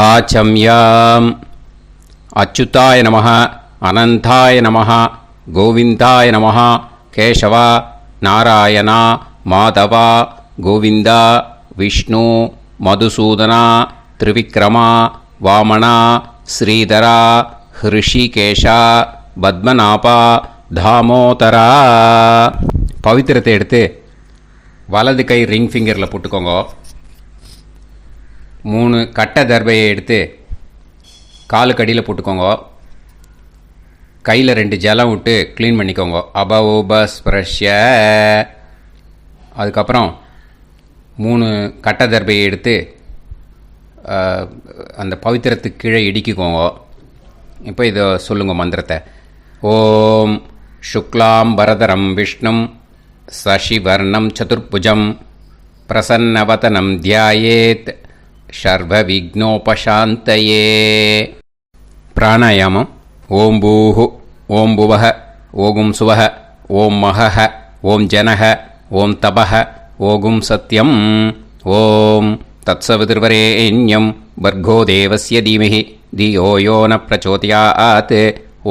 ஆச்சம்யாம். அச்சுதாய நமः, அனந்தாய நமः, கோவிந்தாய நமः, கேசவா, நாராயணா, மாதவா, கோவிந்தா, விஷ்ணு, மதுசூதனா, திரிவிக்ரமா, வாமனா, ஸ்ரீதரா, ஹிருஷிகேஷா, பத்மநாபா, தாமோதரா. பவித்திரத்தை எடுத்து வலது கை ரிங் ஃபிங்கரில் போட்டுக்கோங்க. 3 கட்டை தர்பையை எடுத்து காலுக்கடியில் போட்டுக்கோங்க. கையில் 2 ஜலம் விட்டு க்ளீன் பண்ணிக்கோங்க. அபௌபஸ்பிரஷ்ய. அதுக்கப்புறம் 3 கட்டை தர்பையை எடுத்து அந்த பவித்திரத்துக்கு கீழே இடிக்கிக்கோங்க. இப்போ இதை சொல்லுங்க மந்திரத்தை. ஓம் சுக்லாம் வரதரம் விஷ்ணும் சசிவர்ணம் சதுர்புஜம் பிரசன்னவதனம் தியாயேத் சர்வ விக்னோபசாந்தயே. பிராணாயாமம். ஓம் பூஹு, ஓம் புவஹ, ஓகும் சுவஹ, ஓம் மஹஹ, ஓம் ஜனஹ, ஓம் தபஹ, ஓகும் சத்யம். ஓம் தத்சவிதுர்வரேண்யம் வர்கோ தேவஸ்ய தீமஹி தியோ யோ ந பிரச்சோதயாத்.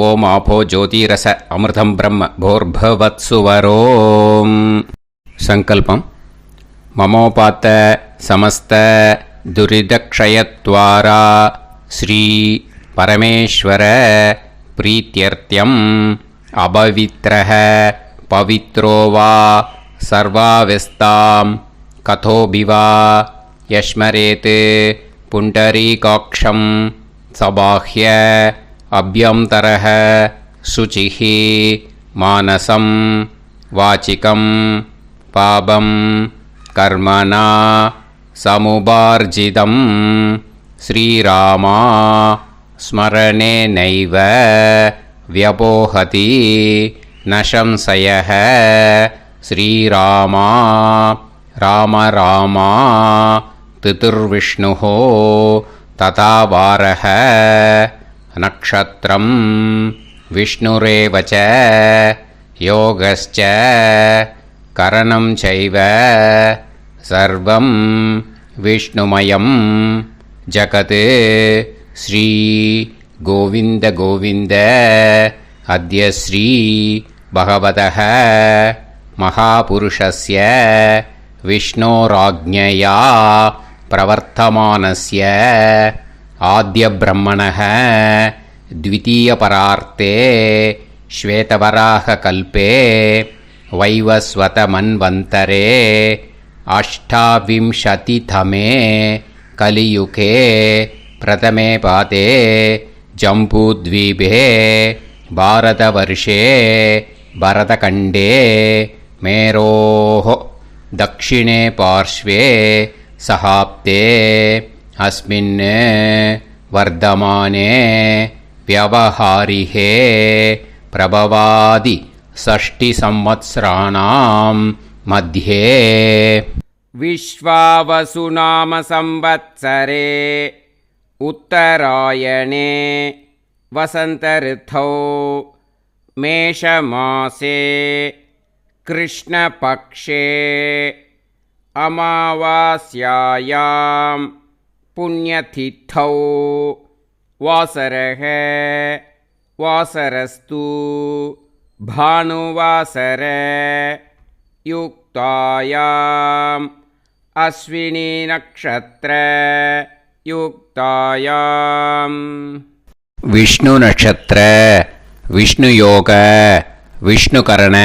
ஓம் ஆபோ ஜோதிரச அமிர்தம் பிரம்ம போர்பவத்சுவரோம். சங்கல்பம். மமோபாத்த சமஸ்த துரிதக்ஷயத்வாரா ஸ்ரீ பரமேஸ்வர பிரீத்யர்த்தியம் அபவித்ரஹ பவித்ரோ வா சர்வாவஸ்தாம் கதோபிவா யஸ்மரேத் புண்டரீகாக்ஷம் சபாஹ்ய அப்யந்தரஹ சுசிஹ மானசம் வாசிகம் பாபம் கர்மணா சமுபார்ஜிதம் ஸ்ரீராமா ஸ்மரணேனைவ வ்யபோஹதி நசம்சயः. ஸ்ரீராமா ராம ராமா திதிர்விஷ்ணுः ததா வாரः. நக்ஷத்ரம் விஷ்ணுரேவ ச யோகஸ்ச கரணம் சைவ சர்வம் விஷ்ணுமயம் ஜகத். ஸ்ரீ கோவிந்த கோவிந்த அத்ய ஸ்ரீ பகவதः மகாபுருஷஸ்ய விஷ்ணோராஜ்ஞயா பிரவர்த்தமானஸ்ய ஆத்ய பிரம்மணः த்விதீயபரார்த்தே ஸ்வேதவராக கல்பே வைவஸ்வத மன்வந்தரே அஷ்டாவிம்சதிதமே கலியுகே பிரதமே பாதே ஜம்பூத்வீபே பாரதவர்ஷே பரதகண்டே மேரோः தக்ஷிணே பார்ஷ்வே சஹாப்தே அஸ்மின் வர்தமானே வியவஹாரிஹே பிரபவாதி ஷஷ்டி சம்வத்சராணாம் மத்யே. விஸ்வாவசுநாம சம்வத்சரே உத்தராயணே வசந்த ரித்தௌ மேஷமாசே கிருஷ்ணபக்ஷே அமாவாஸ்யாயாம் புண்ணியதித்தௌ வாசரஹ வாசரஸ்து பானுவாசர யுக்தாயாம் அஸ்வினி நக்ஷத்ர யுக்தாயாம். விஷ்ணு நட்சத்திர விஷ்ணு யோக விஷ்ணுகரண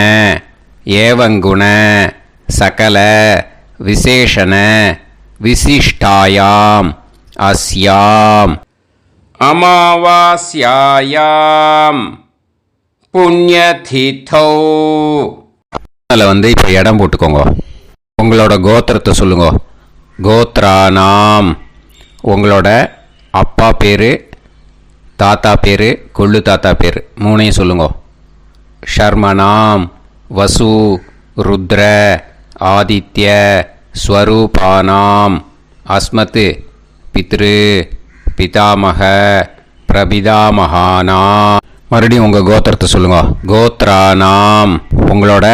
ஏவங்குண சகல விசேஷண விசிஷ்டாயாம் அஸ்யாம் அமாவாஸ்யாயாம் புண்ணியதிதௌ. அதில் இப்போ இடம் போட்டுக்கோங்க. உங்களோட கோத்திரத்தை சொல்லுங்க. கோத்ரானாம். உங்களோட அப்பா பேர், தாத்தா பேர், கொள்ளு தாத்தா பேர் 3ஐயும் சொல்லுங்க. ஷர்மனாம் வசு ருத்ர ஆதித்ய ஸ்வரூபானாம் அஸ்மத் பித்ரு பிதாமக பிரபிதாமகானாம். மறுபடியும் உங்கள் கோத்திரத்தை சொல்லுங்க. கோத்ரானாம். உங்களோட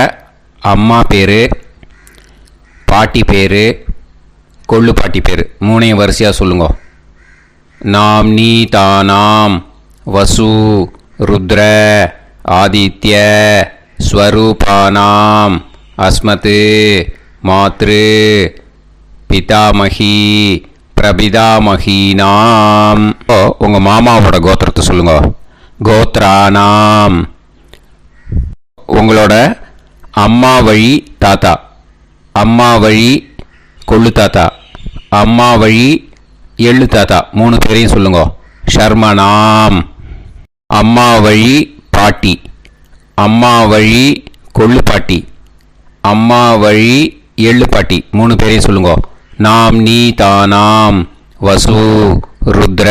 அம்மா பேர், பாட்டி பேர், கொள்ளு பாட்டி பேர் 3ஐயும் வரிசையாக சொல்லுங்க. நாம்னீதானாம் வசு ருத்ர ஆதித்ய ஸ்வரூபானாம் அஸ்மத் மாத்ரு பிதாமகி பிரபிதாமகீனாம். உங்கள் மாமாவோட கோத்திரத்தை சொல்லுங்க. கோத்ரானாம். உங்களோட அம்மா வழி தாத்தா, அம்மா வழி கொள்ளு தாத்தா, அம்மா வழி எள்ளு தாத்தா 3 பேரையும் சொல்லுங்க. ஷர்மனாம். அம்மா வழி பாட்டி, அம்மா வழி கொள்ளு பாட்டி, அம்மா வழி எள்ளு பாட்டி 3 பேரையும் சொல்லுங்க. நாம்னீதானாம் வசு ருத்ர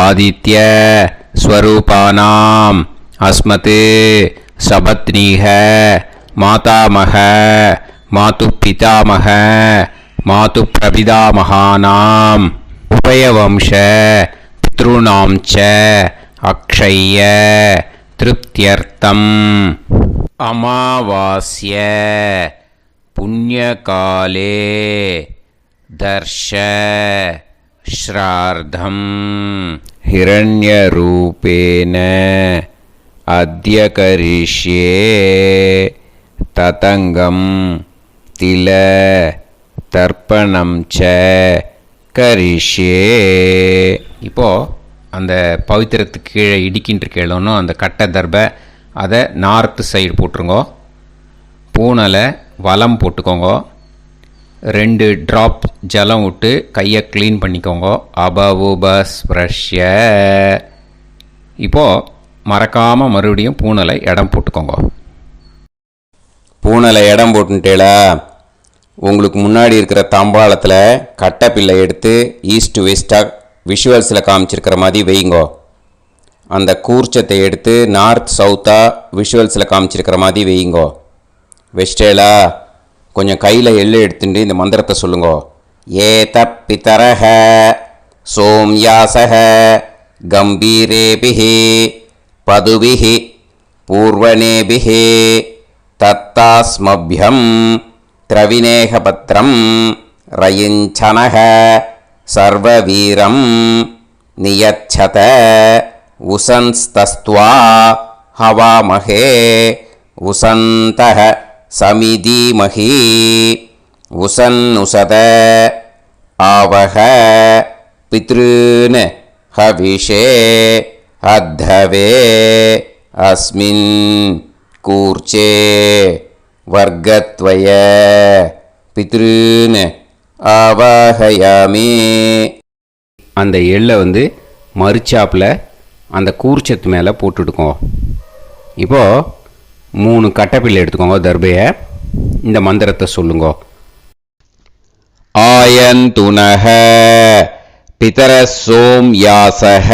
ஆதித்ய ஸ்வரூபானாம் அஸ்மத் சபத்னீஹ மாதாமக மாது பிதாமக மாது பிரபிதாமகானாம் உபயவம்ச பித்ருணாம் ச அக்ஷய்ய திருப்தியர்த்தம் அமாவாஸ்ய புண்ணியகாலே தர்ஷ ஸ்ரார்த்தம் ஹிரண்யரூபேன அத்ய கரிஷ்யே ததங்கம் தில தர்ப்பணம் ச கரிஷ்யே. இப்போது அந்த பவித்திரத்துக்கு கீழே இடிக்கின்ற கீழே அந்த கட்டை தர்பை அதை நார்த்து சைடு போட்டுருங்கோ. பூனலை வலம் போட்டுக்கோங்க. 2 ட்ராப் ஜலம் விட்டு கையை க்ளீன் பண்ணிக்கோங்க. அபவுபஸ்ப்ரஷ்ய. இப்போது மறக்காமல் மறுபடியும் பூனலை இடம் போட்டுக்கோங்க. பூனலை இடம் போட்டுட்டேளா, உங்களுக்கு முன்னாடி இருக்கிற தாம்பாளத்தில் கட்டை பிள்ளை எடுத்து ஈஸ்ட் வெஸ்டாக விஷுவல்ஸில் காமிச்சிருக்கிற மாதிரி வைங்கோ. அந்த கூர்ச்சத்தை எடுத்து நார்த் சவுத்தாக விஷுவல்ஸில் காமிச்சிருக்கிற மாதிரி வைங்கோ. வெஸ்டேலா கொஞ்சம் கையில் எள்ளு எடுத்துட்டு இந்த மந்திரத்தை சொல்லுங்க. ஏத பிதரஹ சோம்யாசஹ கம்பீரேபிஹி பதுபிஹி பூர்வனேபிஹி தத்தாஸ்மப்யம் திரவிநேகபத்ரம் ரயிஞ்சனஹ சர்வவீரம் நியச்சத உசன்ஸ்தஸ்த்வா ஹவாமஹே உசந்தஹ சமிதீமஹி உசன்னுசத ஆவஹ பித்ருன் ஹவிஷே அத்தவே அஸ்மின் கூர்ச்சே வர்க்கத்வய பித்ருன் ஆவாஹயாமி. அந்த எள்ளை மறுச்சாப்பில் அந்த கூர்ச்சத்து மேலே போட்டுடுக்கோ. இப்போது 3 கட்டைப்பிள்ளை எடுத்துக்கோங்க. தர்பையை இந்த மந்திரத்தை சொல்லுங்க. ஆயந்துனஹ பிதர சோம்யாசஹ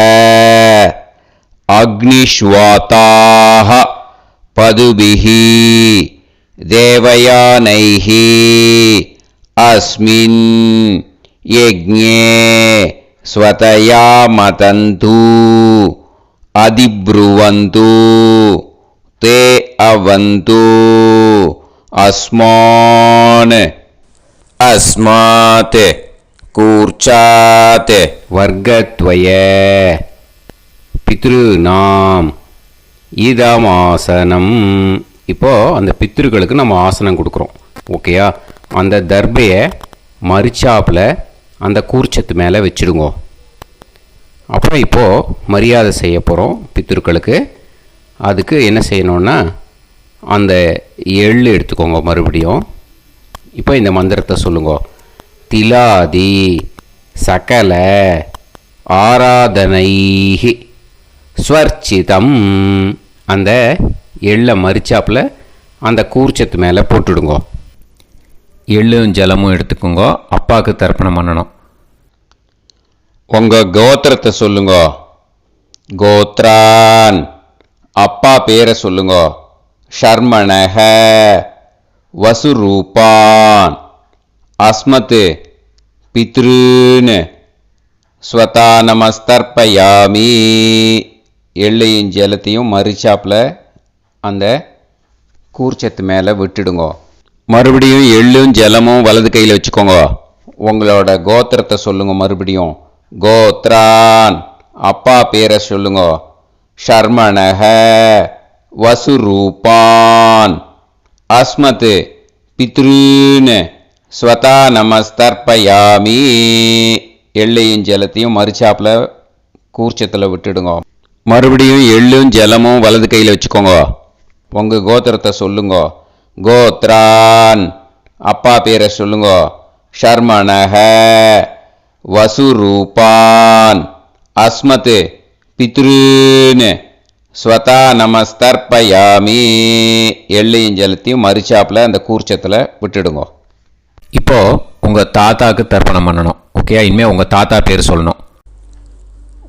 அக்னிஷ்வாதாஹ பதுபிஹி தேவயானைஹி அஸ்மின் யஜ்ஞே ஸ்வதயா மதந்து அதிப்ருவந்து தே அவது அஸ்மான் அஸ்மாத் கூர்ச்சாத் வர்க்கத்வய பித்ருநாம் இதமாசனம். இப்போது அந்த பித்ருக்களுக்கு நம்ம ஆசனம் கொடுக்குறோம். ஓகேயா? அந்த தர்பையை மறுச்சாப்பில் அந்த கூர்ச்சத்து மேலே வச்சுடுங்க. அப்புறம் இப்போது மரியாதை செய்ய போகிறோம் பித்ருக்களுக்கு. அதுக்கு என்ன செய்யணுன்னா அந்த எள்ளு எடுத்துக்கோங்க. மறுபடியும் இப்போ இந்த மந்திரத்தை சொல்லுங்க. திலாதி சகல ஆராதனைஹி ஸ்வர்ச்சிதம். அந்த எள்ளை மரிச்சாப்பில் அந்த கூர்ச்சத்து மேலே போட்டுடுங்க. எள்ளும் ஜலமும் எடுத்துக்கோங்க. அப்பாவுக்கு தர்ப்பணம் பண்ணணும். உங்கள் கோத்திரத்தை சொல்லுங்க. கோத்ரான். அப்பா பேரை சொல்லுங்க. ஷர்மணஹ வசுரூபான் அஸ்மத் பித்ருன் ஸ்வதா நமஸ்தர்ப்பயாமி. எள்ளையும் ஜலத்தையும் மறுச்சாப்பில் அந்த கூர்ச்சத்து மேலே விட்டுடுங்க. மறுபடியும் எள்ளும் ஜலமும் வலது கையில் வச்சுக்கோங்க. உங்களோட கோத்திரத்தை சொல்லுங்க. மறுபடியும் கோத்ரான் அப்பா பேரை சொல்லுங்க. ஷர்மணஹ வசுரூபான் அஸ்மத் பித்ருன்னு ஸ்வதா நமஸ்தர்ப்பயாமி. எள்ளையும் ஜலத்தையும் மறுச்சாப்பில் கூர்ச்சத்தில் விட்டுடுங்க. மறுபடியும் எள்ளும் ஜலமும் வலது கையில் வச்சுக்கோங்க. உங்கள் கோத்திரத்தை சொல்லுங்க. கோத்ரான் அப்பா பேரை சொல்லுங்க. ஷர்மணஹ வசுரூபான் அஸ்மத் பித்ருன்னு ஸ்வதா நமஸ்தர்ப்பயாமி. எள்ளையும் ஜலத்தையும் மறுச்சாப்பில் அந்த கூர்ச்சத்தில் விட்டுடுங்க. இப்போது உங்கள் தாத்தாவுக்கு தர்ப்பணம் பண்ணணும். ஓகே, இனிமேல் உங்கள் தாத்தா பேர் சொல்லணும்.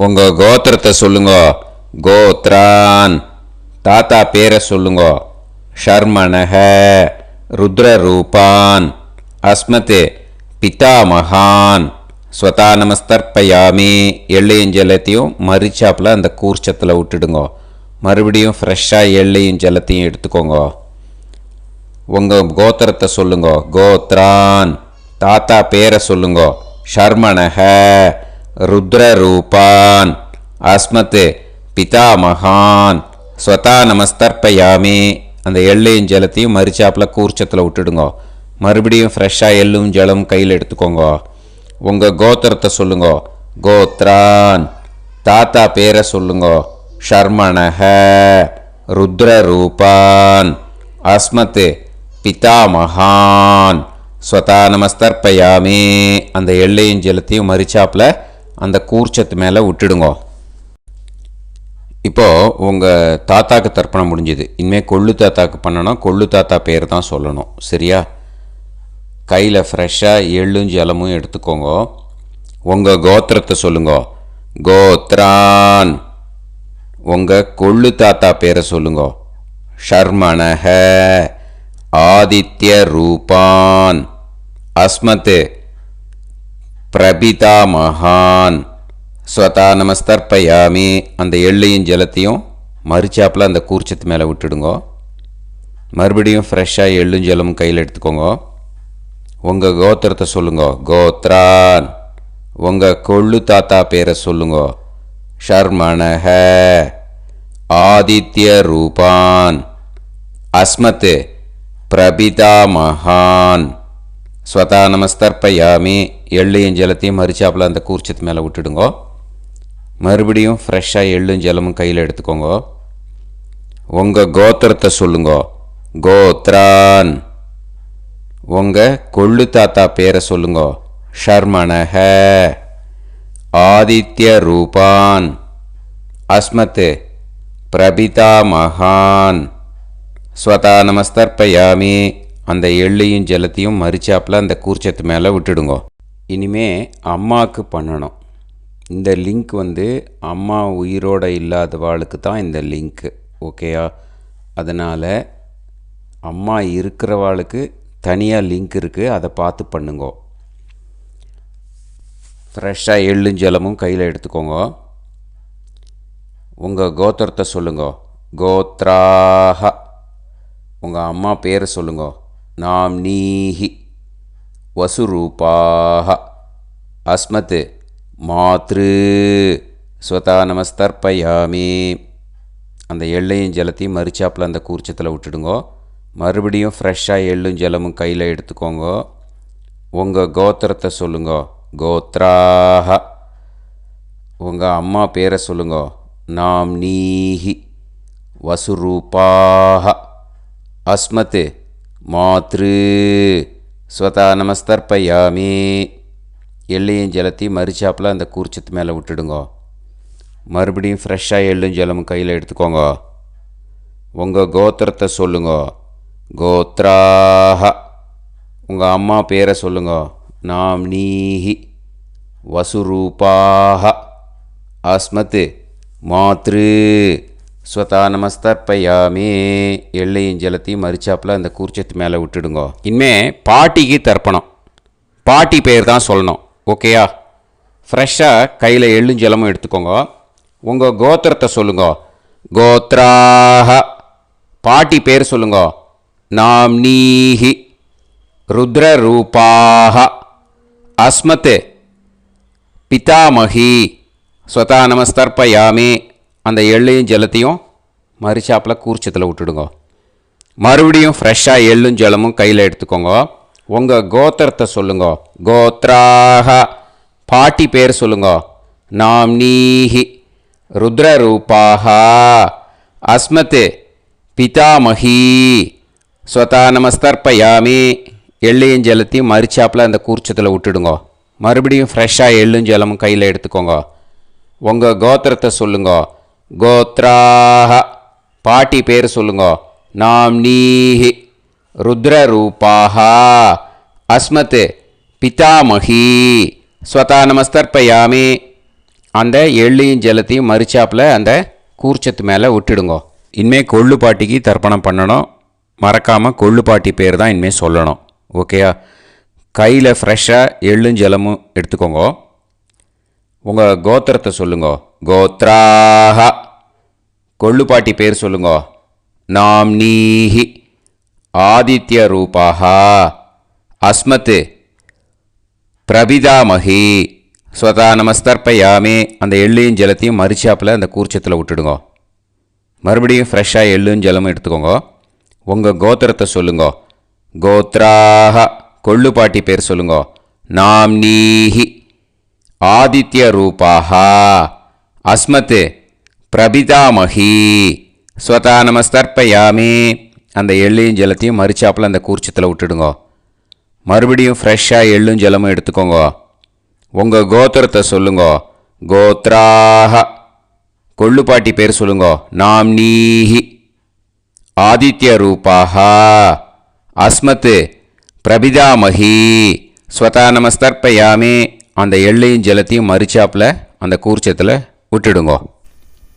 உங்கள் கோத்திரத்தை சொல்லுங்க. கோத்ரான் தாத்தா பேரை சொல்லுங்க. ஷர்மணஹ ருத்ரரூபான் அஸ்மத் பிதாமகான் ஸ்வதா நமஸ்தர்ப்பயாமி. எள்ளையும் ஜலத்தையும் மறுச்சாப்பில் அந்த கூர்ச்சத்தில் விட்டுடுங்க. மறுபடியும் ஃப்ரெஷ்ஷாக எள்ளையும் ஜலத்தையும் எடுத்துக்கோங்க. உங்கள் கோத்திரத்தை சொல்லுங்க. கோத்ரான் தாத்தா பேரை சொல்லுங்க. ஷர்மணஹ ருத்ரரூபான் அஸ்மத் பிதாமகான் ஸ்வதா நமஸ்தர்ப்பயாமி. அந்த எள்ளையும் ஜலத்தையும் மறுச்சாப்பில் கூர்ச்சத்தில் விட்டுடுங்க. மறுபடியும் ஃப்ரெஷ்ஷாக எள்ளும் ஜலம் கையில் எடுத்துக்கோங்க. உங்கள் கோத்திரத்தை சொல்லுங்க. கோத்ரான் தாத்தா பேரை சொல்லுங்க. ஷர்மணஹ ருத்ரரூபான் அஸ்மத் பிதாமகான் ஸ்வதா நமஸ்தர்ப்பயாமி. அந்த எள்ளையும் ஜலத்தையும் மறுச்சாப்பில் அந்த கூர்ச்சத்து மேலே விட்டுடுங்க. இப்போது உங்கள் தாத்தாக்கு தர்ப்பணம் முடிஞ்சுது. இனிமேல் கொள்ளு தாத்தாக்கு பண்ணணும். கொள்ளு தாத்தா பேர் தான் சொல்லணும். சரியா? கையில் ஃப்ரெஷ்ஷாக எள்ளும் ஜலமும் எடுத்துக்கோங்க. உங்கள் கோத்திரத்தை சொல்லுங்க. கோத்ரான் உங்கள் கொள்ளு தாத்தா பேரை சொல்லுங்க. ஷர்மணஹ ஆதித்ய ரூபான் அஸ்மத் பிரபிதாமகான் ஸ்வதா நமஸ்தர்ப்பயாமி. அந்த எள்ளையும் ஜலத்தையும் மறுச்சாப்பில் அந்த கூர்ச்சத்து மேலே விட்டுடுங்க. மறுபடியும் ஃப்ரெஷ்ஷாக எள்ளும் ஜலமும் கையில் எடுத்துக்கோங்க. உங்கள் கோத்திரத்தை சொல்லுங்க. கோத்ரான் உங்கள் கொள்ளு தாத்தா பேரை சொல்லுங்க. ஷர்மணஹ ஆதித்ய ரூபான் அஸ்மத் பிரபிதாமகான் ஸ்வதா நமஸ்தர்ப்பயாமி. எள்ளையும் ஜலத்தையும் மறுச்சாப்பில் அந்த கூர்ச்சத்து மேலே விட்டுடுங்க. மறுபடியும் ஃப்ரெஷ்ஷாக எள்ளும் ஜலமும் கையில் எடுத்துக்கோங்க. உங்கள் கோத்திரத்தை சொல்லுங்க. கோத்ரான் உங்கள் கொள்ளு தாத்தா பேரை சொல்லுங்க. ஷர்மணஹ ஆதித்ய ரூபான் அஸ்மத் பிரபிதாமகான் ஸ்வதா நமஸ்தர்ப்பயாமி. அந்த எள்ளையும் ஜலத்தையும் மறுச்சாப்பில் அந்த கூர்ச்சத்து மேலே விட்டுடுங்க. இனிமே அம்மாவுக்கு பண்ணணும். இந்த லிங்க் அம்மா உயிரோடு இல்லாதவாளுக்கு தான் இந்த லிங்க்கு. ஓகேயா? அதனால் அம்மா இருக்கிறவாளுக்கு தனியாக லிங்க் இருக்குது. அதை பார்த்து பண்ணுங்க. ஃப்ரெஷ்ஷாக எள்ளும் ஜலமும் கையில் எடுத்துக்கோங்க. உங்கள் கோத்திரத்தை சொல்லுங்க. கோத்ராஹ உங்கள் அம்மா பேரை சொல்லுங்க. நாம்னீஹி வசுரூபாஹ அஸ்மத் மாத்ரு ஸ்வதா நமஸ்தர்ப்பயாமி. அந்த எள்ளையும் ஜலத்தையும் மறுச்சாப்பில் அந்த கூர்ச்சத்தில் விட்டுடுங்க. மறுபடியும் ஃப்ரெஷ்ஷாக எள்ளும் ஜலமும் கையில் எடுத்துக்கோங்க. உங்கள் கோத்திரத்தை சொல்லுங்க. கோத்ராஹ உங்கள் அம்மா பேரை சொல்லுங்க. நாம்னீஹி வசுரூபாஹ அஸ்மத் மாத்ரு ஸ்வதா நமஸ்தர்ப்பயாமி. எள்ளையும் ஜலத்தையும் மறுச்சாப்பில் அந்த கூர்ச்சத்து மேலே விட்டுடுங்க. மறுபடியும் ஃப்ரெஷ்ஷாக எள்ளும் ஜலமும் கையில் எடுத்துக்கோங்க. உங்கள் கோத்திரத்தை சொல்லுங்க. கோத்ராஹ உங்கள் அம்மா பேரை சொல்லுங்க. நாம்னீஹி வசுரூபாஹ அஸ்மத் மாத்ரு ஸ்வதா நமஸ்தர்ப்பயாமி. எள்ளையும் ஜலத்தையும் மறுச்சாப்பில் அந்த கூர்ச்சத்து மேலே விட்டுடுங்க. இனிமே பாட்டிக்கு தர்ப்பணம். பாட்டி பேர் தான் சொல்லணும். ஓகேயா? ஃப்ரெஷ்ஷாக கையில் எள்ளும் ஜலமும் எடுத்துக்கோங்க. உங்கள் கோத்திரத்தை சொல்லுங்க. கோத்ராஹ பாட்டி பேர் சொல்லுங்க. நாம்னீஹி ருத்ரரூபாஹ அஸ்மத் பிதாமகி ஸ்வதா நமஸ்தர்ப்பயாமி. அந்த எள்ளையும் ஜலத்தையும் மரிச்சாப்பில் கூர்ச்சத்தில் விட்டுடுங்க. மறுபடியும் ஃப்ரெஷ்ஷாக எள்ளும் ஜலமும் கையில் எடுத்துக்கோங்க. உங்கள் கோத்திரத்தை சொல்லுங்க. கோத்ராக பாட்டி பேர் சொல்லுங்க. நாம்னீஹி ருத்ரரூபாக அஸ்மத் பிதாமகி ஸ்வதா நமஸ்தர்ப்பயாமி. எள்ளையும் ஜலத்தையும் மரிச்சாப்பில் அந்த கூர்ச்சத்தில் விட்டுடுங்க. மறுபடியும் ஃப்ரெஷ்ஷாக எள்ளும் ஜலமும் கையில் எடுத்துக்கோங்க. உங்கள் கோத்திரத்தை சொல்லுங்க. கோத்ராக பாட்டி பேர் சொல்லுங்க. நாம்னீஹி ருத்ரரூபாக அஸ்மத் பிதாமகி ஸ்வதா நமஸ்தர்ப்பயாமி. அந்த எள்ளையும் ஜலத்தையும் மரிச்சாப்பில் அந்த கூர்ச்சத்து மேலே விட்டுடுங்க. இனிமேல் கொள்ளு பாட்டிக்கு தர்ப்பணம் பண்ணணும். மறக்காமல் கொள்ளு பாட்டி பேர் தான் இனிமேல் சொல்லணும். ஓகேயா? கையில் ஃப்ரெஷ்ஷாக எள்ளும் ஜலமும் எடுத்துக்கோங்க. உங்கள் கோத்திரத்தை சொல்லுங்க. கோத்ராக கொள்ளு பாட்டி பேர் சொல்லுங்க. நாம்னீஹி ஆதித்ய ரூபாக அஸ்மத் பிரபிதாமகி ஸ்வதா நமஸ்தர்ப்பயாமி. அந்த எள்ளையும் ஜலத்தையும் மரிச்சாப்பில் அந்த கூர்ச்சத்தில் விட்டுடுங்க. மறுபடியும் ஃப்ரெஷ்ஷாக எள்ளும் ஜலமும் எடுத்துக்கோங்க. உங்கள் கோத்திரத்தை சொல்லுங்க. கோத்ராக கொள்ளு பாட்டி பேர் சொல்லுங்க. நாம்னீஹி ஆதித்ய ரூபாக அஸ்மத் பிரபிதாமகி ஸ்வதா நமஸ்தர்ப்பயாமி. அந்த எள்ளையும் ஜலத்தையும் மரிச்சாப்பில் அந்த கூர்ச்சத்தில் விட்டுடுங்க. மறுபடியும் ஃப்ரெஷ்ஷாக எள்ளும் ஜலமும் எடுத்துக்கோங்க. உங்கள் கோத்திரத்தை சொல்லுங்க. கோத்ராக கொள்ளு பாட்டி பேர் சொல்லுங்க. நாம்னீஹி ஆதித்ய ரூபாக அஸ்மத் பிரபிதாமகி ஸ்வதா நமஸ்தர்ப்பயாமி. அந்த எள்ளையும் ஜலத்தையும் மரிச்சாப்பில் அந்த கூர்ச்சத்தில் விட்டுடுங்க.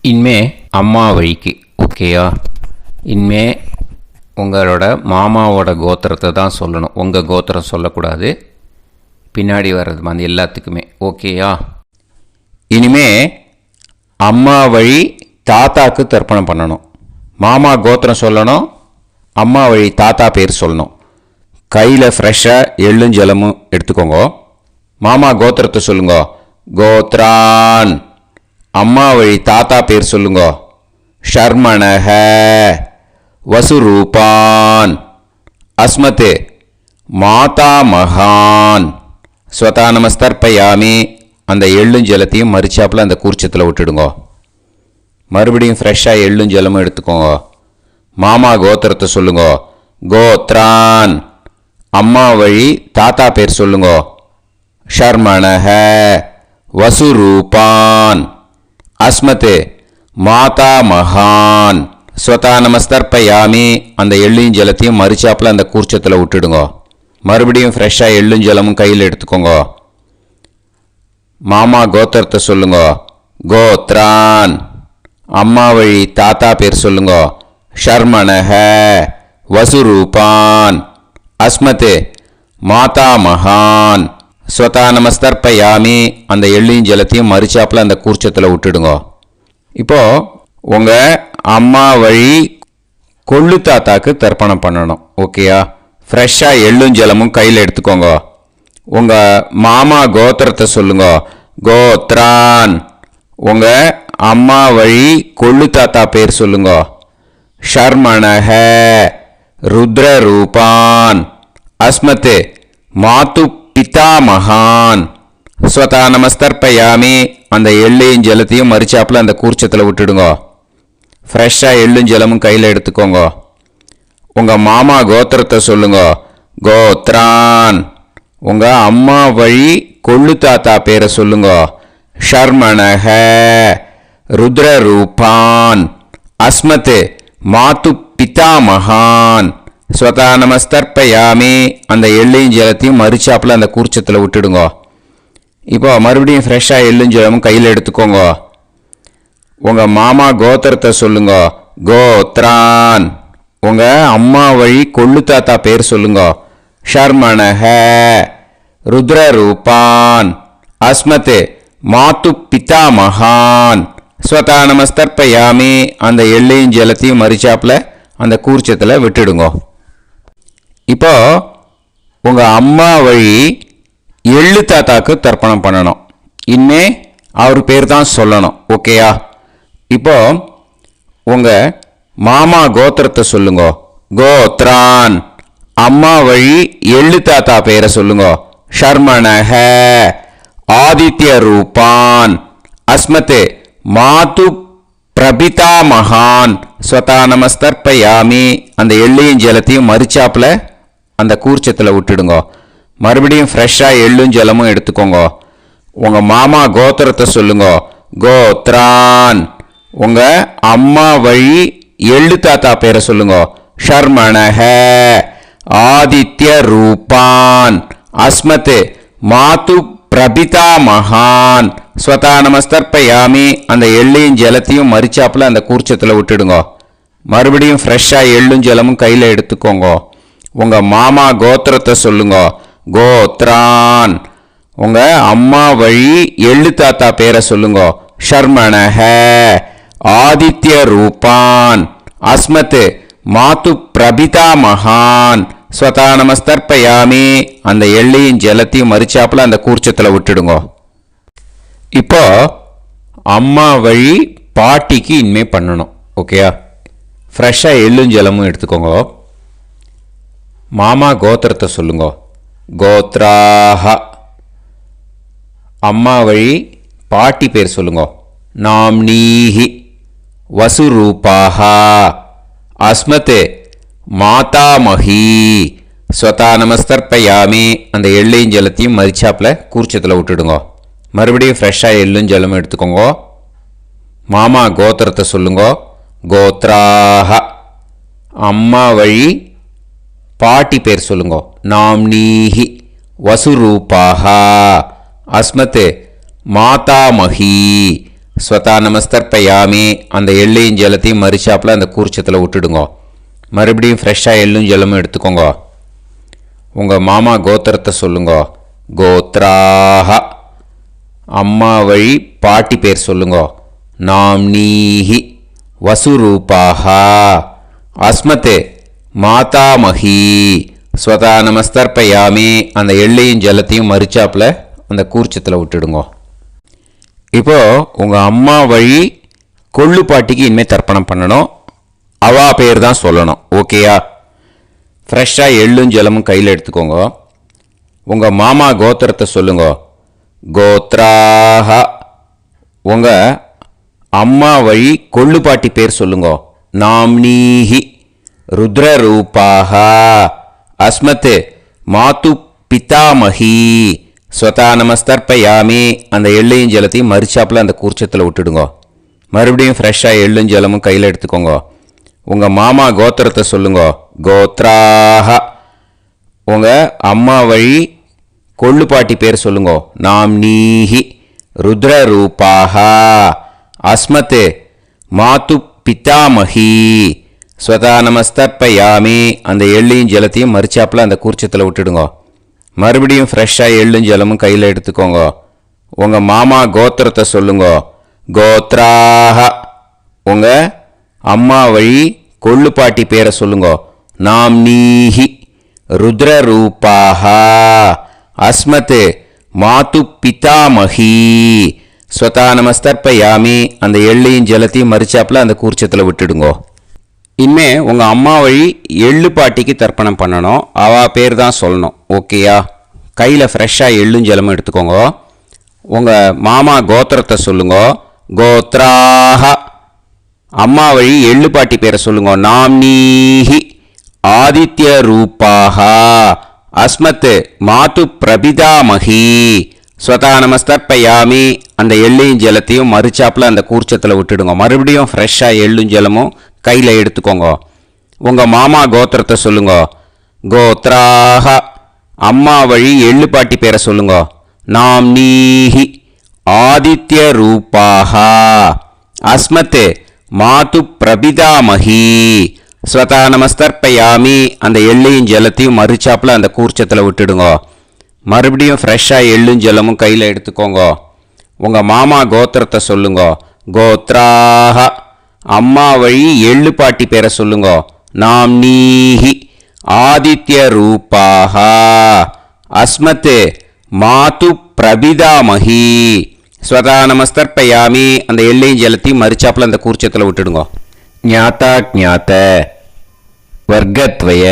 இனிமே அம்மா வழிக்கு. ஓகேயா? இனிமே உங்களோட மாமாவோட கோத்திரத்தை தான் சொல்லணும். உங்கள் கோத்திரம் சொல்லக்கூடாது. பின்னாடி வர்றது வந்து எல்லாத்துக்குமே. ஓகேயா? இனிமே அம்மா வழி தாத்தாக்கு தர்ப்பணம் பண்ணணும். மாமா கோத்திரம் சொல்லணும். அம்மா வழி தாத்தா பேர் சொல்லணும். கையில் ஃப்ரெஷ்ஷாக எள்ளும் ஜலமும் எடுத்துக்கோங்க. மாமா கோத்திரத்தை சொல்லுங்க. கோத்ரான். அம்மா வழி தாத்தா பேர் சொல்லுங்க. ஷர்மணஹ வசுரூபான் அஸ்மத் மாதாமகான் ஸ்வதா நமஸ்தர்ப்பயாமி. அந்த எள்ளும் ஜலத்தையும் மரிச்சாப்பில் அந்த கூர்ச்சத்தில் விட்டுடுங்க. மறுபடியும் ஃப்ரெஷ்ஷாக எள்ளும் ஜலமும் எடுத்துக்கோங்க. மாமா கோத்திரத்தை சொல்லுங்க. கோத்ரான். அம்மா வழி தாத்தா பேர் சொல்லுங்க. ஷர்மணஹ வசுரூபான் அஸ்மத் மாதாமகான் ஸ்வதா நமஸ்தர்ப்பயாமி. அந்த எள்ளையும் ஜலத்தையும் மரிச்சாப்பில் அந்த கூர்ச்சத்தில் விட்டுடுங்க. மறுபடியும் ஃப்ரெஷ்ஷாக எள்ளும் ஜலமும் கையில் எடுத்துக்கோங்க. மாமா கோத்திரத்தை சொல்லுங்க. கோத்ரான். அம்மா வழி தாத்தா பேர் சொல்லுங்க. ஷர்மணஹ வசுரூபான் அஸ்மத் மாதாமகான் ஸ்வதா நமஸ்தர்ப்பயாமி. அந்த எள்ளையும் ஜலத்தையும் மரிச்சாப்பில் அந்த கூர்ச்சத்தில் விட்டுடுங்க. இப்போது உங்கள் அம்மா வழி கொள்ளு தாத்தாக்கு தர்ப்பணம் பண்ணணும். ஓகேயா? ஃப்ரெஷ்ஷாக எள்ளும் ஜலமும் கையில் எடுத்துக்கோங்க. உங்கள் மாமா கோத்திரத்தை சொல்லுங்க. கோத்ரான். உங்கள் அம்மா வழி கொள்ளு தாத்தா பேர் சொல்லுங்க. ஷர்மணஹ ருத்ரரூபான் அஸ்மத் மாது பிதாமகான் ஸ்வதா நமஸ்தர்ப்பயாமி. அந்த எள்ளையும் ஜலத்தையும் மரிச்சாப்பில் அந்த கூர்ச்சத்தில் விட்டுடுங்க. ஃப்ரெஷ்ஷாக எள்ளும் ஜலமும் கையில் எடுத்துக்கோங்க. உங்கள் மாமா கோத்திரத்தை சொல்லுங்க. கோத்ரான். உங்கள் அம்மா வழி கொள்ளு தாத்தா பேரை சொல்லுங்க. ஷர்மணஹ ருத்ரரூபான் அஸ்மத் மாது பிதாமகான் ஸ்வதா நமஸ்தர்ப்பயாமி. அந்த எள்ளையும் ஜலத்தையும் மரிச்சாப்பில் அந்த கூர்ச்சத்தில் விட்டுடுங்க. இப்போ மறுபடியும் ஃப்ரெஷ்ஷாக எள்ளும் ஜலமும் கையில் எடுத்துக்கோங்க. உங்கள் மாமா கோத்திரத்தை சொல்லுங்க. கோத்ரான். உங்கள் அம்மா வழி கொள்ளு தாத்தா பேர் சொல்லுங்க. ஷர்மணஹ ருத்ரரூபான் அஸ்மத் மாது பிதாமகான் ஸ்வதா நமஸ்தர்ப்பயாமி. அந்த எள்ளையும் ஜலத்தையும் மரிச்சாப்பில் அந்த கூர்ச்சத்தில் விட்டுடுங்க. இப்போ உங்கள் அம்மா வழி எள்ளு தாத்தாக்கு தர்ப்பணம் பண்ணணும். இனிமே அவர் பேர் தான் சொல்லணும். ஓகேயா? இப்போ உங்கள் மாமா கோத்திரத்தை சொல்லுங்க. கோத்ரான். அம்மா வழி எள்ளு தாத்தா பேரை சொல்லுங்க. ஷர்மணஹ. ஆதித்ய ரூபான். அஸ்மத் மாது பிரபிதா மகான். ஸ்வதா நமஸ்தர்ப்பயாமி. அந்த எள்ளையும் ஜலத்தையும் மறிச்சாப்பில் அந்த கூர்ச்சத்தில் விட்டுடுங்க. மறுபடியும் ஃப்ரெஷ்ஷாக எள்ளும் ஜலமும் எடுத்துக்கோங்க. உங்கள் மாமா கோத்திரத்தை சொல்லுங்க. கோத்ரான். உங்கள் அம்மா வழி எள்ளு தாத்தா பேரை சொல்லுங்க. ஷர்மணஹ. ஆதித்ய ரூபான். அஸ்மத் மாது பிரபிதா மகான். ஸ்வதா நமஸ்தர்ப்பயாமி. அந்த எள்ளையும் ஜலத்தையும் மறிச்சாப்பில் அந்த கூர்ச்சத்தில் விட்டுடுங்க. மறுபடியும் ஃப்ரெஷ்ஷாக எள்ளும் ஜலமும் கையில் எடுத்துக்கோங்க. உங்கள் மாமா கோத்திரத்தை சொல்லுங்க. கோத்ரான். உங்கள் அம்மா வழி எள்ளு தாத்தா பேரை சொல்லுங்க. ஷர்மணஹ. ஆதித்ய ரூபான். அஸ்மத் மாது பிரபிதா மகான். ஸ்வதா நமஸ்தர்ப்பயாமி. அந்த எள்ளையும் ஜலத்தையும் மறிச்சாப்பில் அந்த கூர்ச்சத்தில் விட்டுடுங்க. இப்போ அம்மா வழி பாட்டிக்கு இனிமே பண்ணணும். ஓகேயா? ஃப்ரெஷ்ஷாக எள்ளும் ஜலமும் எடுத்துக்கோங்க. மாமா கோத்திரத்தை சொல்லுங்க. கோத்ராஹ. அம்மா வழி பாட்டி பேர் சொல்லுங்க. நாம்னீஹி. வசுரூபாஹ. அஸ்மத் மாதாமஹி. ஸ்வதா நமஸ்தர்ப்பயாமி. அந்த எள்ளையும் ஜலத்தையும் மறிச்சாப்பில் கூர்ச்சத்தில் விட்டுடுங்க. மறுபடியும் ஃப்ரெஷ்ஷாக எள்ளும் ஜலமும் எடுத்துக்கோங்க. மாமா கோத்திரத்தை சொல்லுங்க. கோத்ராஹ. அம்மா வழி பாட்டி பேர் சொல்லுங்க. நாம்னீஹி. வசுரூபாஹ. அஸ்மத் மாதாமஹி. ஸ்வதா நமஸ்தர்ப்பயாமி. அந்த எள்ளையும் ஜலத்தையும் மறிச்சாப்பில் அந்த கூர்ச்சத்தில் விட்டுடுங்க. மறுபடியும் ஃப்ரெஷ்ஷாக எள்ளும் ஜலமும் எடுத்துக்கோங்க. உங்கள் மாமா கோத்திரத்தை சொல்லுங்க. கோத்ராஹ. அம்மா வழி பாட்டி பேர் சொல்லுங்க. நாம்னீஹி. வசுரூபாஹ. அஸ்மத் மாதாமஹி. ஸ்வதா நமஸ்தர்ப்பயாமி. அந்த எள்ளையும் ஜலத்தையும் மறிச்சாப்பில் அந்த கூர்ச்சத்தில் விட்டுடுங்க. இப்போ உங்கள் அம்மா வழி கொள்ளு பாட்டிக்கு இனிமேல் தர்ப்பணம் பண்ணணும். அவா பேர் தான் சொல்லணும். ஓகேயா? ஃப்ரெஷ்ஷாக எள்ளும் ஜலமும் கையில் எடுத்துக்கோங்க. உங்கள் மாமா கோத்திரத்தை சொல்லுங்க. கோத்ராஹ. உங்கள் அம்மா வழி கொள்ளு பாட்டி பேர் சொல்லுங்க. நாம்னீஹி. ருத்ரரூபாஹ. அஸ்மத் மாது பிதாமஹி. ஸ்வதா நமஸ்தர்ப்பயாமி. அந்த எள்ளையும் ஜலத்தையும் மறிச்சாப்பில் அந்த கூர்ச்சத்தில் விட்டுடுங்க. மறுபடியும் ஃப்ரெஷ்ஷாக எள்ளும் ஜலமும் கையில் எடுத்துக்கோங்க. உங்கள் மாமா கோத்திரத்தை சொல்லுங்க. கோத்ராஹ. உங்கள் அம்மா வழி கொள்ளு பாட்டி பேர் சொல்லுங்க. நாம்னீஹி. ருத்ரரூபாஹ. அஸ்மத் மாது பிதாமஹி. ஸ்வதா நமஸ்தர்ப்பயாமி. அந்த எள்ளையும் ஜலத்தையும் மறிச்சாப்பில் அந்த கூர்ச்சத்தில் விட்டுடுங்க. மறுபடியும் ஃப்ரெஷ்ஷாக எள்ளும் ஜலமும் கையில் எடுத்துக்கோங்க. உங்கள் மாமா கோத்திரத்தை சொல்லுங்க. கோத்ராஹ. உங்கள் அம்மா வழி கொள்ளு பாட்டி பேரை சொல்லுங்க. நாம்னீஹி. ருத்ரரூபாஹ. அஸ்மத் மாது பிதாமஹி. ஸ்வதா நமஸ்தர்ப்பயாமி. அந்த எள்ளையும் ஜலத்தையும் மறிச்சாப்பில் அந்த கூர்ச்சத்தில் விட்டுடுங்க. இனிமே உங்கள் அம்மா வழி எள்ளு பாட்டிக்கு தர்ப்பணம் பண்ணணும். அவா பேர் தான் சொல்லணும். ஓகேயா? கையில் ஃப்ரெஷ்ஷாக எள்ளும் ஜலமும் எடுத்துக்கோங்க. உங்கள் மாமா கோத்திரத்தை சொல்லுங்க. கோத்ராஹ. அம்மா வழி எள்ளு பாட்டி பேரை சொல்லுங்க. நாம்னீஹி. ஆதித்ய ரூபாஹ. அஸ்மத் மாது பிரபிதாமஹி. ஸ்வதா நமஸ்தர்ப்பயாமி. அந்த எள்ளையும் ஜலத்தையும் மறிச்சாப்பில் அந்த கூர்ச்சத்தில் விட்டுடுங்க. மறுபடியும் ஃப்ரெஷ்ஷாக எள்ளும் ஜலமும் கையில் எடுத்துக்கோங்க. உங்கள் மாமா கோத்திரத்தை சொல்லுங்க. கோத்ராஹ. அம்மா வழி எள்ளு பாட்டி பேரை சொல்லுங்க. நாம்னீஹி. ஆதித்ய ரூபாஹ. அஸ்மத் மாது பிரபிதாமஹி. ஸ்வதா நமஸ்தர்ப்பயாமி. அந்த எள்ளையும் ஜலத்தையும் மறிச்சாப்பில் அந்த கூர்ச்சத்தில் விட்டுடுங்க. மறுபடியும் ஃப்ரெஷ்ஷாக எள்ளும் ஜலமும் கையில் எடுத்துக்கோங்க. உங்கள் மாமா கோத்திரத்தை சொல்லுங்க. கோத்ராஹ. அம்மா வழி எள்ளு பாட்டி பேரை சொல்லுங்க. நாம்னீஹி. ஆதித்ய ரூபாஹ. அஸ்மத் மாது பிரபிதாமஹி. ஸ்வதா நமஸ்தர்ப்பயாமி. அந்த எள்ளையும் ஜலத்தையும் மறிச்சாப்புல அந்த கூர்ச்சத்தில் விட்டுடுங்க. ஞாதா ஞாத வர்க்கத்வய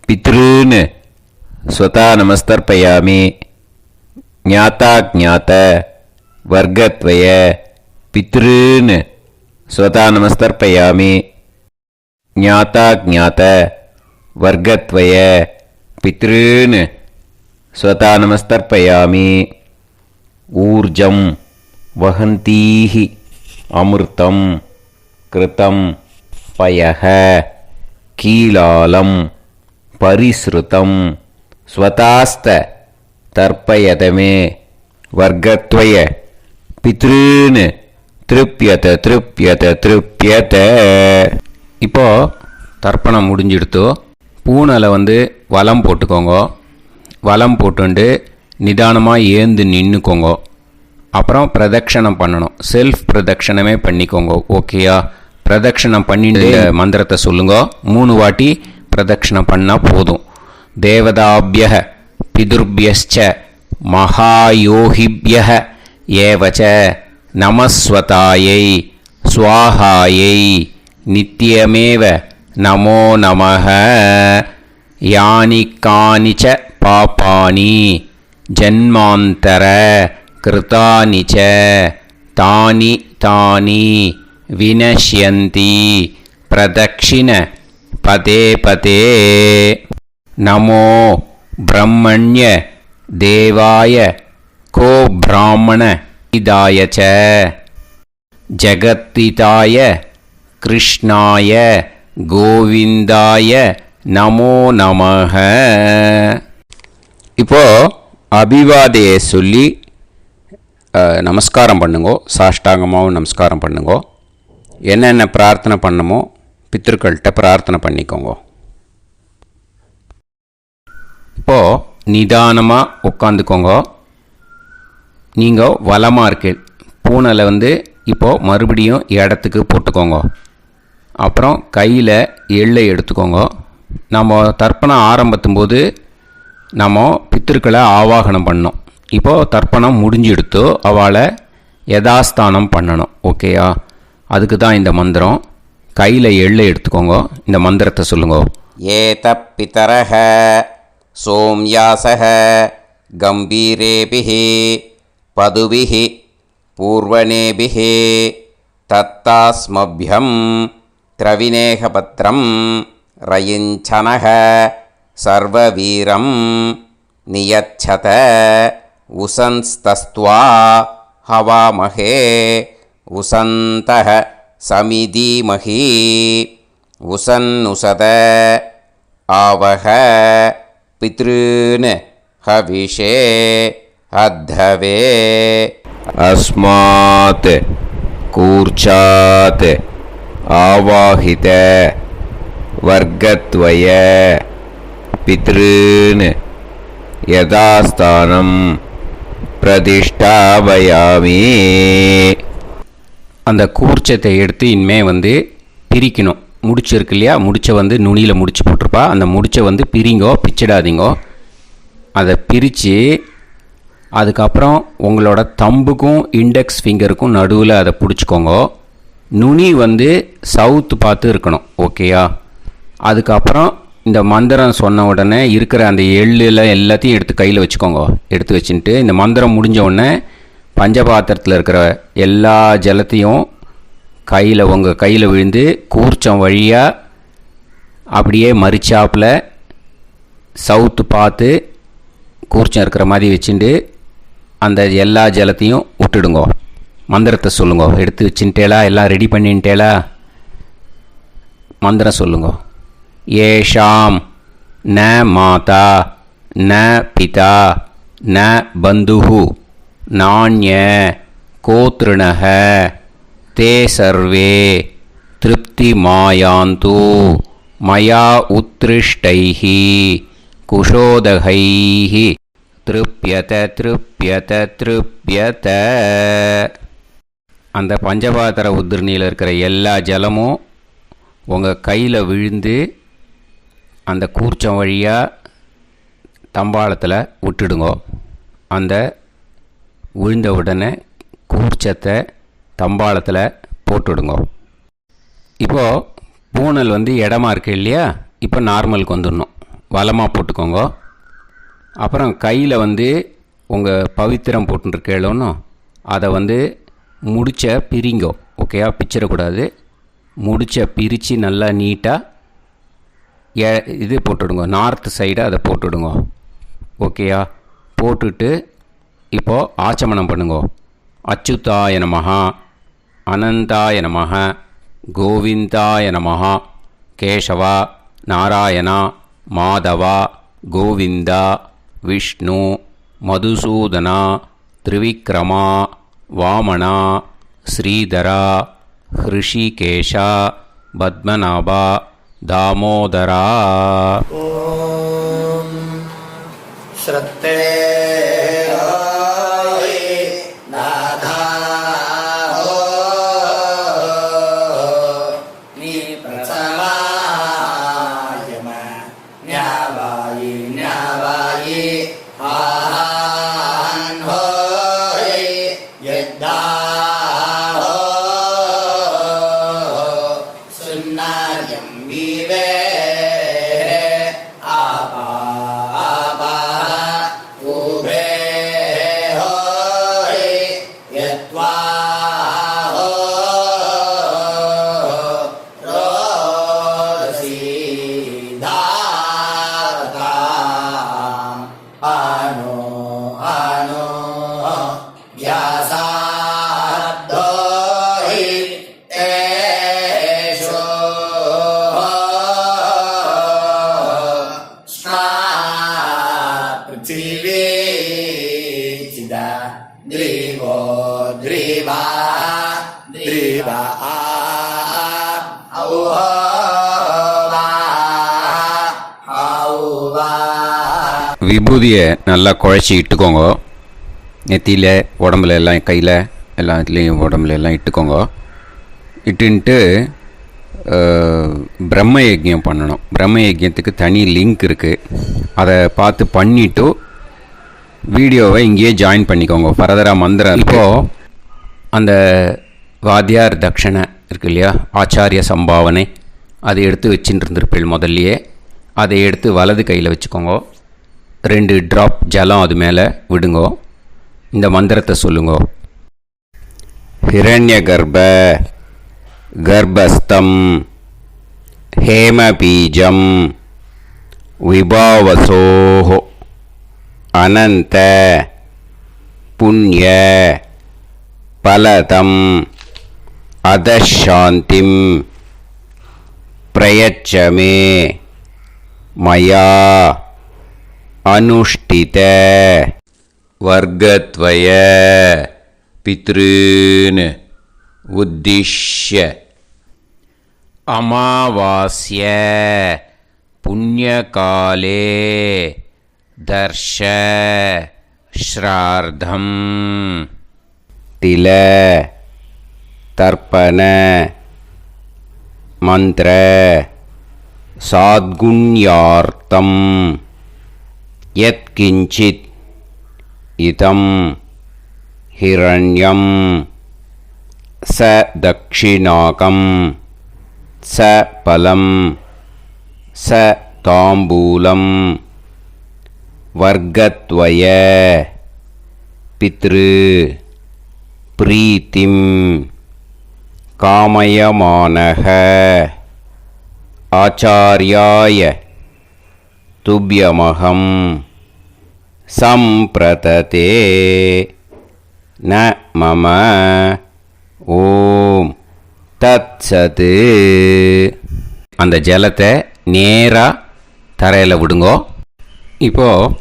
பித்ருன்னு ஸ்வதா நமஸ்தர்ப்பயாமி. ஞாதா ஞாத வர்க்கத்வய பித்ருன்னு ஸ்வதா நமஸ்தர்ப்பயாமி. ஞாதா ஞாத வர்க்கத்வய பித்ருன்னு ஸ்வதா நமஸ்தர்ப்பயாமி. ஊர்ஜம் வஹந்தீஹி அமிர்தம் கிருதம் பயஹ கீலாலம் பரிஸ்ருதம் ஸ்வதாஸ்த தர்ப்பயதமே வர்க்கத்வய பித்ருன்னு திருப்யத திருப்யத திருப்யத. இப்போ தர்ப்பணம் முடிஞ்சிடுத்தோ பூனலை வலம் போட்டுக்கோங்க. வலம் போட்டுண்டு நிதானமாக ஏந்து நின்றுக்கோங்க. அப்புறம் பிரதட்சணம் பண்ணணும். செல்ஃப் பிரதட்சணமே பண்ணிக்கோங்க. ஓகேயா? பிரதட்சணம் பண்ணிட்டு மந்திரத்தை சொல்லுங்க. 3 வாட்டி பிரதட்சணம் பண்ணால் போதும். தேவதாபிய பிதுர்பியச்ச மகாயோகிபிய ஏவச்ச நமஸ்வதாயை ஸ்வாஹாயை நித்யமேவ நமோ நமஹ. யானி கானிச்ச பாபானி ஜன்மாந்தர கிருதானி ச தானி தானி வினஷ்யந்தி பிரதக்ஷிண பதே பதே. நமோ பிரம்மண்ய தேவாய கோ பிராமண இதாய ச ஜகத்திதாய கிருஷ்ணாய கோவிந்தாய நமோ நமஹ. இப்போ அபிவாதையை சொல்லி நமஸ்காரம் பண்ணுங்கோ. சாஷ்டாங்கமாகவும் நமஸ்காரம் பண்ணுங்கோ. என்னென்ன பிரார்த்தனை பண்ணமோ பித்திருக்கள்கிட்ட பிரார்த்தனை பண்ணிக்கோங்க. இப்போது நிதானமாக உட்காந்துக்கோங்க. நீங்கள் வலமாக இருக்கு பூனலை இப்போது மறுபடியும் இடத்துக்கு போட்டுக்கோங்க. அப்புறம் கையில் எள்ளை எடுத்துக்கோங்க. நம்ம தர்ப்பணம் ஆரம்பத்தும் போது நம்ம பித்திருக்களை ஆவாகனம் பண்ணோம். இப்போது தர்ப்பணம் முடிஞ்செடுத்தோ அவளை யதாஸ்தானம் பண்ணணும். ஓகேயா? அதுக்கு தான் இந்த மந்திரம். கையில் எள்ளை எடுத்துக்கோங்க. இந்த மந்திரத்தை சொல்லுங்க. ஏத பிதரஹ சோம்யாசஹ கம்பீரேபிஹி பதுபிஹி பூர்வணேபிஹி தத்தாஸ்மப்யம் திரவிநேகபத்ரம் ரயிஞ்சனஹ சர்வவீரம் நியச்சத உசன்ஸ்தஸ்த்வா ஹவாமஹே உசந்தஹ சமிதீமஹி உசன்னுசத ஆவஹ பித்ருன் ஹவிஷே அத்தவே. அஸ்மாத் கூர்ச்சாத் ஆவாஹித வர்க்கத்வய பித்ருன் யதாஸ்தானம் பிரதிஷ்டாபயாமி. அந்த கூர்ச்சத்தை எடுத்து இனிமே பிரிக்கணும். முடிச்சு இருக்கு இல்லையா? முடிச்சை நுனியில் முடிச்சு போட்டிருப்பா. அந்த முடிச்சை பிரிங்கோ, பிச்சிடாதீங்கோ. அதை பிரித்து அதுக்கப்புறம் உங்களோட தம்புக்கும் இண்டெக்ஸ் ஃபிங்கருக்கும் நடுவில் அதை பிடிச்சிக்கோங்க. நுனி சவுத்து பார்த்து இருக்கணும். ஓகேயா? அதுக்கப்புறம் இந்த மந்திரம் சொன்ன உடனே இருக்கிற அந்த எள்ளில் எல்லாத்தையும் எடுத்து கையில் வச்சுக்கோங்க. எடுத்து வச்சுட்டு இந்த மந்திரம் முடிஞ்ச உடனே பஞ்சபாத்திரத்தில் இருக்கிற எல்லா ஜலத்தையும் உங்கள் கையில் விழுந்து கூர்ச்சம் வழியாக அப்படியே மறிச்சாப்பில் சவுத்து பார்த்து கூர்ச்சம் இருக்கிற மாதிரி வச்சுட்டு அந்த எல்லா ஜலத்தையும் விட்டுடுங்க. மந்திரத்தை சொல்லுங்க. எடுத்து வச்சுட்டேலா? எல்லாம் ரெடி பண்ணிட்டேலா? மந்திரம் சொல்லுங்க. ஏஷாம் ந மாதா ந பிதா ந பந்துஹு நாண்ய கோத்ருணஹ தே சர்வே திருப்தி மாயாந்து மயா உத்ருஷ்டைஹி குஷோதகைஹி திருப்யத திருப்யத திருப்யத. அந்த பஞ்சபாத்திர உதிர்ணியில் இருக்கிற எல்லா ஜலமும் உங்கள் கையில் விழுந்து அந்த கூர்ச்சம் வழியாக தம்பாளத்தில் விட்டுடுங்க. அந்த விழுந்த உடனே கூர்ச்சத்தை தம்பாளத்தில் போட்டுவிடுங்க. இப்போது பூனல் இடமா இருக்கு இல்லையா, இப்போ நார்மலுக்கு வந்துடணும். வலமாக போட்டுக்கோங்க. அப்புறம் கையில் உங்கள் பவித்திரம் போட்டுருக்கேளோன்னு அதை முடிச்ச பிரிங்கோ. ஓகேயா, பிச்சிடக்கூடாது. முடிச்ச பிரித்து நல்லா நீட்டாக இது போட்டுவிடுங்க, நார்த் சைடை அதை போட்டுவிடுங்க. ஓகேயா, போட்டுட்டு இப்போது ஆச்சமனம் பண்ணுங்க. அச்சுதாய நமஹ, அனந்தாய நமஹ, கோவிந்தாய நமஹ, கேசவா, நாராயணா, மாதவா, கோவிந்தா, விஷ்ணு, மதுசூதனா, திரிவிக்ரமா, வாமனா, ஸ்ரீதரா, ஹிருஷிகேஷா, பத்மநாபா, தாமோதரா. ஓம் ஸ்ரத்தே விபூதியை நல்லா குழச்சி இட்டுக்கோங்க. நெத்தியில், உடம்புல எல்லாம், கையில் எல்லாத்துலேயும் உடம்புல எல்லாம் இட்டுக்கோங்க. இட்டுன்ட்டு பிரம்ம யஜ்யம் பண்ணணும். பிரம்ம யஜ்யத்துக்கு தனி லிங்க் இருக்குது, அதை பார்த்து பண்ணிவிட்டு வீடியோவை இங்கேயே ஜாயின் பண்ணிக்கோங்க. ஃபர்தராக மந்திரம் இப்போது அந்த வாத்தியார் தட்சணை இருக்கு இல்லையா, ஆச்சாரிய சம்பாவனை, அதை எடுத்து வச்சுட்டு இருந்திருப்பேள் முதல்லையே. அதை எடுத்து வலது கையில் வச்சுக்கோங்க. 2 ட்ராப் ஜலம் அது மேலே விடுங்கோ. இந்த மந்திரத்தை சொல்லுங்கோ. ஹிரண்ய கர்ப்ப கர்ப்பஸ்தம் ஹேமபீஜம் விபாவசோஹோ அனந்த புண்ணிய பலதம் அதசாந்திம் பிரயச்சமே மயா அனுஷ்டித வர்க்கத்வய பித்ருன் உத்திஷ்ய அமாவாஸ்ய புண்ணியகாலே தர்ஷ ஸ்ரார்த்தம் தில தர்ப்பண மந்திர சாத்குண்யார்த்தம் யத்கிஞ்சித் இதம் ஹிரண்யம் ச தக்ஷிணாகம் ச பலம் ச தாம்பூலம் வர்க்கத்வய பித்ரு பிரீத்திம் காமயமானஹ ஆச்சார்யாய துப்யமகம் சம்பிரததே ந மம ஓம் தத்சத். அந்த ஜலத்தை நேராக தரையில் விடுங்கோ. இப்போது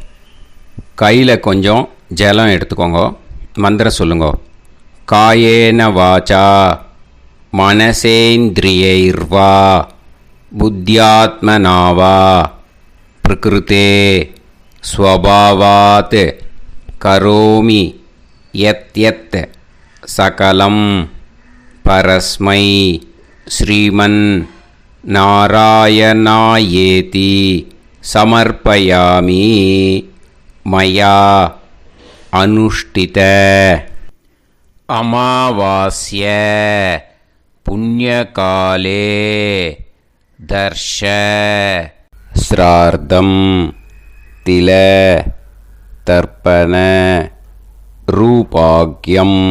கையில் கொஞ்சம் ஜலம் எடுத்துக்கோங்க. மந்திரம் சொல்லுங்கோ. காயேன வாச்சா மனசேந்திரியைர்வா புத்தியாத்மனாவா பிரகிருதே ஸ்வபாவாத் கரோமி யத் யத் சகலம் பரஸ்மை ஸ்ரீமன் நாராயணாயேதி சமர்ப்பயாமி மயா அனுஷ்டித அமாவாஸ்ய புண்ணியகாலே தர்ஷ ஸ்ரார்த்தம் தில தர்ப்பண ரூபாக்யம்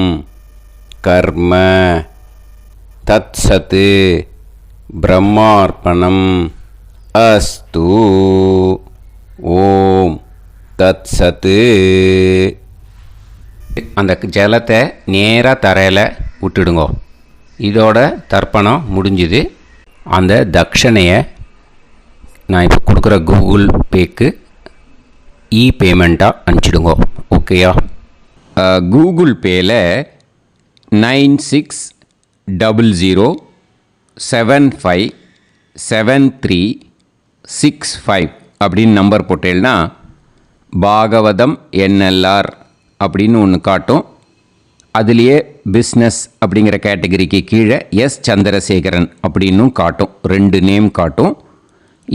கர்ம தத்சத் பிரம்மார்ப்பணம் அஸ்து. ஓம் தத்சத். அந்த ஜலத்தை நேராக தரையில் விட்டுடுங்கோ. இதோட தர்ப்பணம் முடிஞ்சுது. அந்த தட்சணையை நான் இப்போ கொடுக்குற கூகுள் பேக்கு பேமெண்ட்டாக அனுப்பிச்சிடுங்கோ. ஓகேயா? கூகுள் பேயில் 9600757365 அப்படின்னு நம்பர் போட்டேன்னா பாகவதம் என்எல்ஆர் அப்படின்னு ஒன்று காட்டும். அதுலேயே பிஸ்னஸ் அப்படிங்கிற கேட்டகரிக்கு கீழே எஸ் சந்திரசேகரன் அப்படின்னும் காட்டும். 2 நேம் காட்டும்.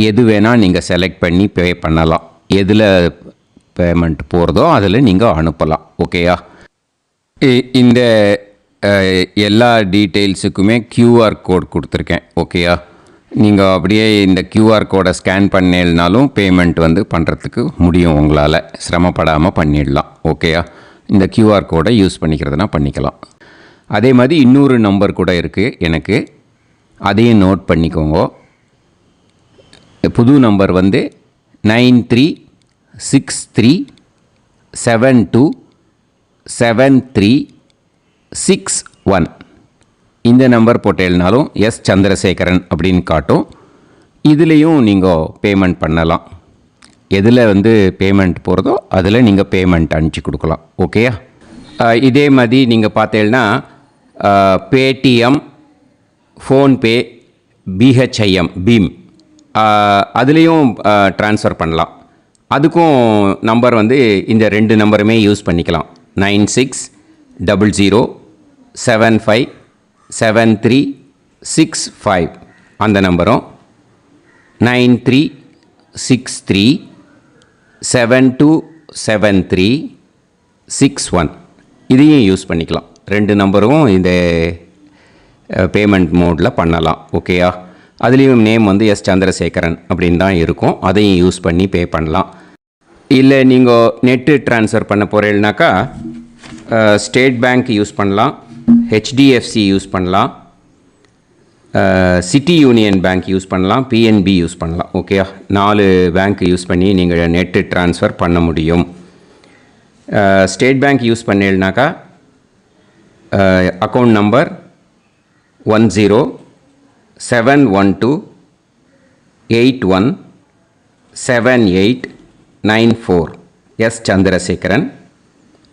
எது வேணால் நீங்கள் செலக்ட் பண்ணி பே பண்ணலாம். எதில் பேமெண்ட் போகிறதோ அதில் நீங்கள் அனுப்பலாம். ஓகேயா? இந்த எல்லா டீட்டெயில்ஸுக்குமே கியூஆர் கோட் கொடுத்துருக்கேன். ஓகேயா? நீங்கள் அப்படியே இந்த கியூஆர் கோடை ஸ்கேன் பண்ணினாலும் பேமெண்ட் பண்ணுறதுக்கு முடியும். உங்களால் சிரமப்படாமல் பண்ணிடலாம். ஓகேயா? இந்த கியூஆர் கோடை யூஸ் பண்ணிக்கிறதுனா பண்ணிக்கலாம். அதே மாதிரி இன்னொரு நம்பர் கூட இருக்குது எனக்கு. அதையும் நோட் பண்ணிக்கோங்க. புது நம்பர் 9363727361. இந்த நம்பர் போட்டேல்னாலும் எஸ் சந்திரசேகரன் அப்படின்னு காட்டும். இதுலேயும் நீங்கள் பேமெண்ட் பண்ணலாம். எதில் பேமெண்ட் போகிறதோ அதில் நீங்கள் பேமெண்ட் அனுப்பிச்சி கொடுக்கலாம். ஓகேயா? இதே மாதிரி நீங்கள் பார்த்தேன்னா பேடிஎம், ஃபோன்பே, பிஹெச்ஐஎம் பீம் அதுலேயும் ட்ரான்ஸ்ஃபர் பண்ணலாம். அதுக்கும் நம்பர் இந்த 2 நம்பருமே யூஸ் பண்ணிக்கலாம். 9600757365 அந்த நம்பரும் 9363727361 இதையும் யூஸ் பண்ணிக்கலாம். 2 நம்பரும் இந்த பேமெண்ட் மோடில் பண்ணலாம். ஓகேயா? அதுலேயும் நேம் எஸ் சந்திரசேகரன் அப்படின்னு தான் இருக்கும். அதையும் யூஸ் பண்ணி பே பண்ணலாம். இல்லை நீங்கள் நெட்டு ட்ரான்ஸ்ஃபர் பண்ண போகிறீங்கனாக்கா ஸ்டேட் பேங்க் யூஸ் பண்ணலாம், ஹெச்டிஎஃப்சி யூஸ் பண்ணலாம், சிட்டி யூனியன் பேங்க் யூஸ் பண்ணலாம், பிஎன்பி யூஸ் பண்ணலாம். ஓகேயா? 4 பேங்க் யூஸ் பண்ணி நீங்கள் நெட்டு ட்ரான்ஸ்ஃபர் பண்ண முடியும். ஸ்டேட் பேங்க் யூஸ் பண்ணீங்கனாக்கா account number 1071281789 S Chandrasekaran,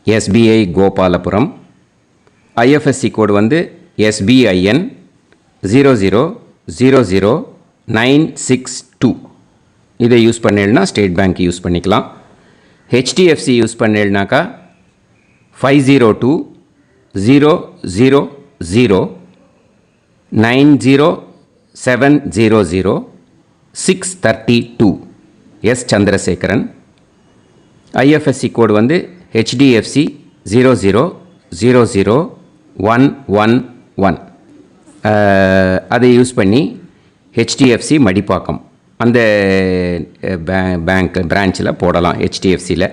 SBI Gopalapuram. IFSC code SBIN 0000962. இதை யூஸ் பண்ணீங்கன்னா ஸ்டேட் பேங்க் யூஸ் பண்ணிக்கலாம். ஹெச்டிஎஃப்சி யூஸ் பண்ணீங்கனாக்கா 5020090700 S Chandrasekaran. IFSC code HDFC 0000111. அதை யூஸ் பண்ணி ஹெச்டிஎஃப்சி மடிப்பாக்கம் அந்த பேங்க் பிரான்ச்சில் போடலாம். ஹெச்டிஎஃப்சியில்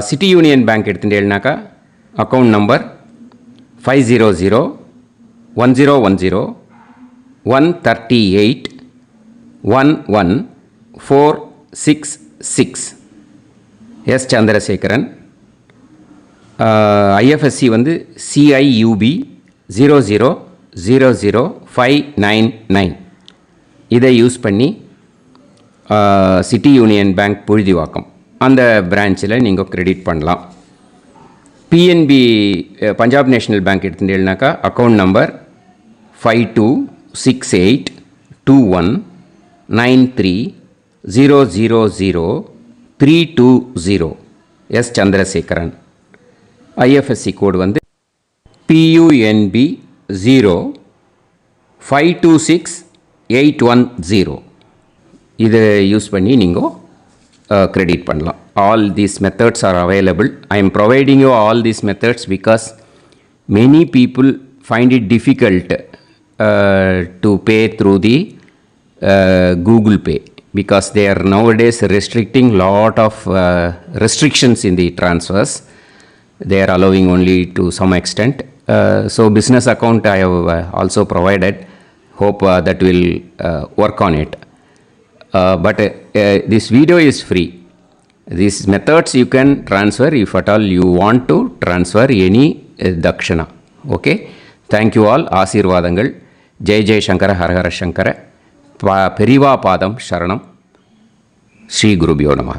சிட்டி யூனியன் பேங்க் எடுத்துட்டேன்னாக்கா account number 5001010381146 S Chandrasekaran. IFSC CIUB 0000599. இதை யூஸ் பண்ணி சிட்டி யூனியன் பேங்க் புழுதிவாக்கம் அந்த பிரான்ச்சில் நீங்கள் கிரெடிட் பண்ணலாம். பிஎன்பி பஞ்சாப் நேஷ்னல் பேங்க் எடுத்துட்டீங்கன்னாக்கா account number 52682193000320 S Chandrasekaran. IFSC code PUNB 0526810. இதை யூஸ் பண்ணி நீங்கள் credit பண்ணலாம். All these methods are available. I am providing you all these methods because many people find it difficult to pay through the Google Pay because they are nowadays restricting lot of restrictions in the transfers. They are allowing only to some extent. So business account I have also provided. Hope that will work on it. But this video is free. These methods you can transfer if at all you want to transfer any dakshana. Okay. Thank you all. ஆசீர்வாதங்கள். ஜெய் ஜெய் சங்கர ஹரஹர சங்கர. பெரிவா பாதம் சரணம். ஸ்ரீ குருபியோ நமஹ.